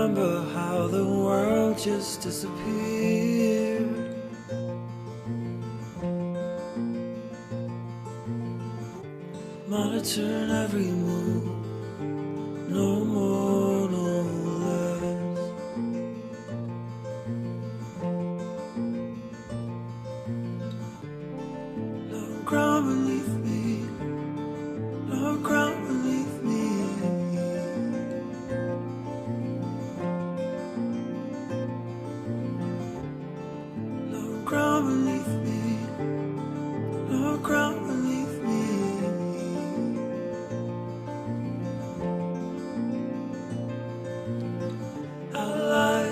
remember how the world just disappeared. Monitoring every move, no more, no less. No ground beneath me, no ground beneath me. No ground beneath me, no ground beneath me.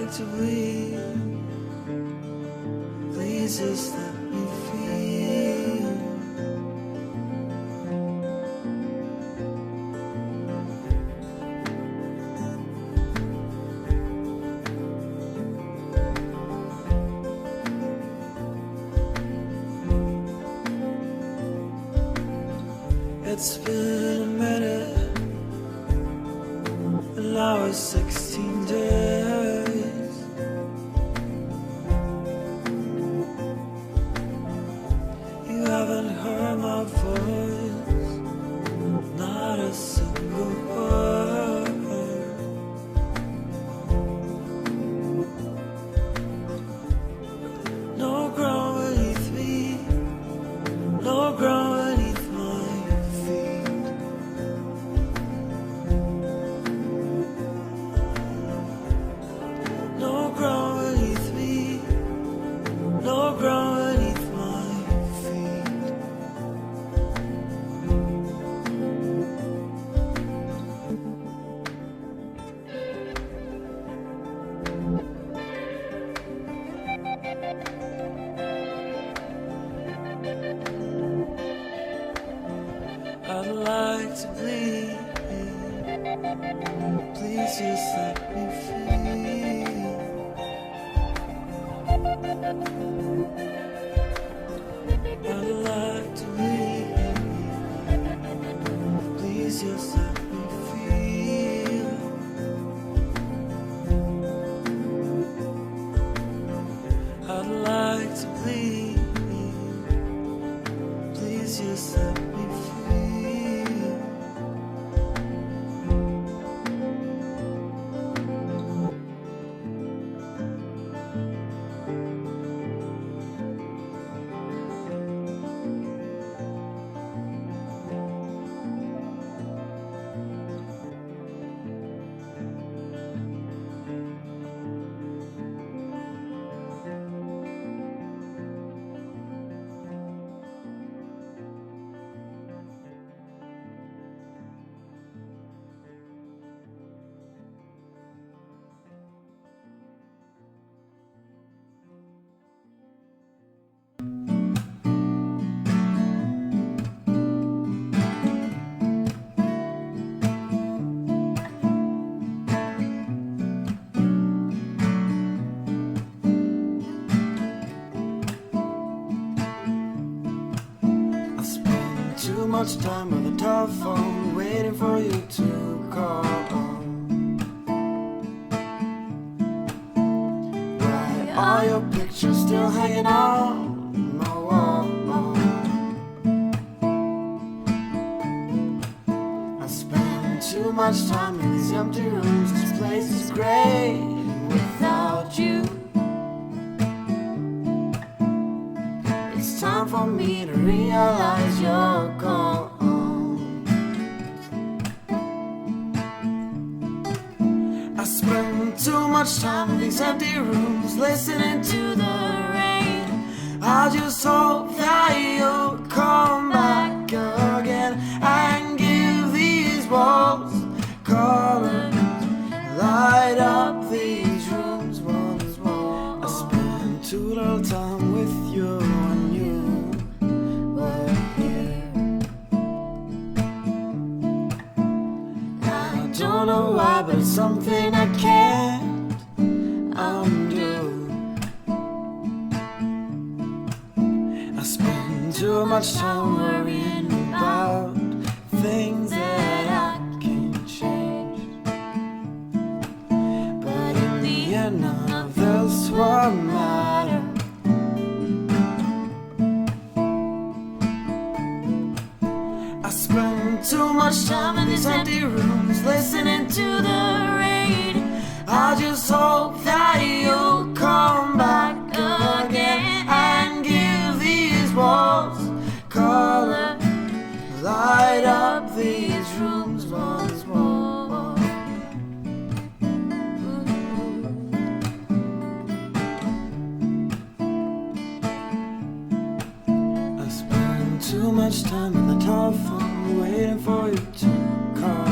To bleed, please just let me feel. It's been a minute, and now it's 16 days. Haven't heard my voice, not a single word. No ground beneath me, no ground beneath my feet. No ground beneath me, no ground beneath my feet. I'd like to bleed, please just let me feel. I'd like to bleed, please just let me feel. I'd like to bleed, please just let me feel. Too much time on the telephone, waiting for you to call. Why are your pictures still hanging on my wall? I spend too much time in these empty rooms. This place is great without you. It's time for me to realize you're gone. I spend too much time in these empty rooms, listening to the rain. I just hope that you'll come back again and give these walls color, light up these rooms once more. I spend too little time with you when you were here. I don't know why, but it's something I can't undo. I spend too much time worrying about things that I can't change. But what matters. I spend too much time in these empty rooms, listening to the rain. I just hope that you'll come back again and give these walls color, light up these rooms once more. I spend too much time on the telephone waiting for you to call.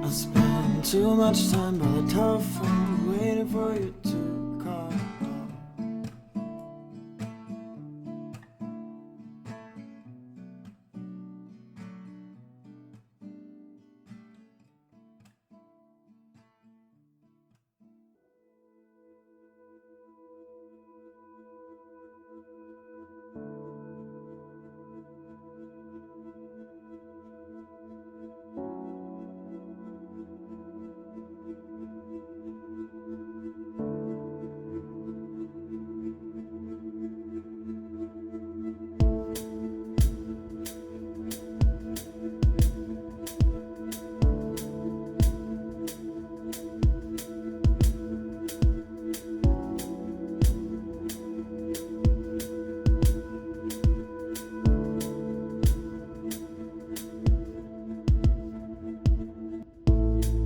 I spend too much time by the telephone waiting for you to call.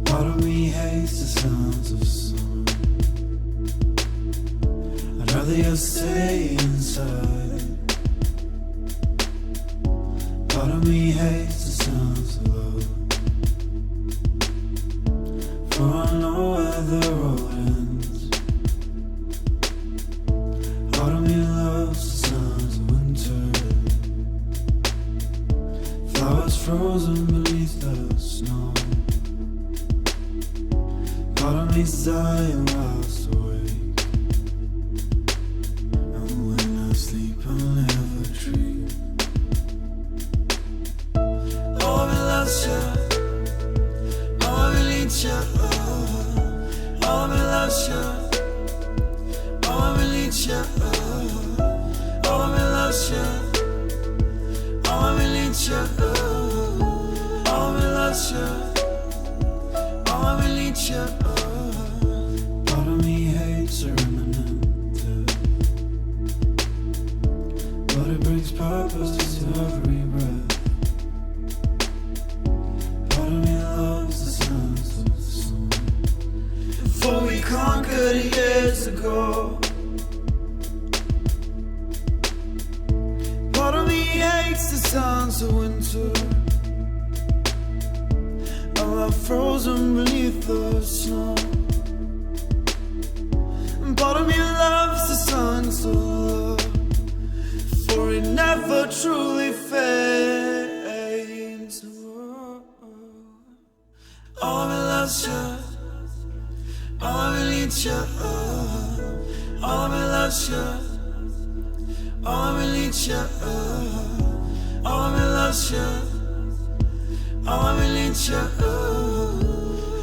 Part of me hates the sounds of summer. I'd rather you stay inside. Part of me hates the sounds of love, for I know where the road ends. Part of me loves the sounds of winter, flowers frozen beneath the snow. Part of me's dying whilst awake, and when I sleep I'll never dream. Oh, I loves you, oh, I need you, oh, I loves you, oh, I need you, oh, I loves you, oh, I need you, oh, I loves you, oh, I need you. Part of me hates a remnant, but it brings purpose to every breath. Part of me loves the sounds of the sun, before we conquered years ago. Part of me hates the sounds of winter, I'm frozen beneath the snow. And part of me loves the songs of love, for it never truly fades. Oh, me loves you, oh, me needs you, oh, me loves you, oh, me needs you, oh, me loves you. Oh, I need you, oh,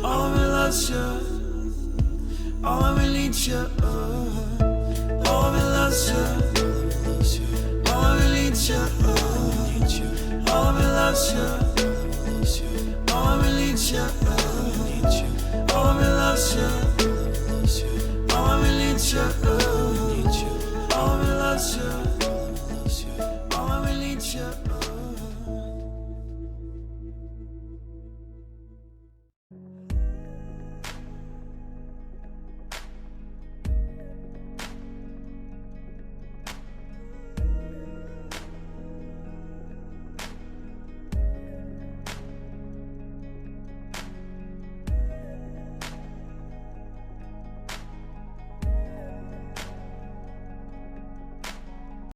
I loves you, oh, I need you, oh, I loves you, oh, I need you, oh, I loves you, oh, I need you, oh,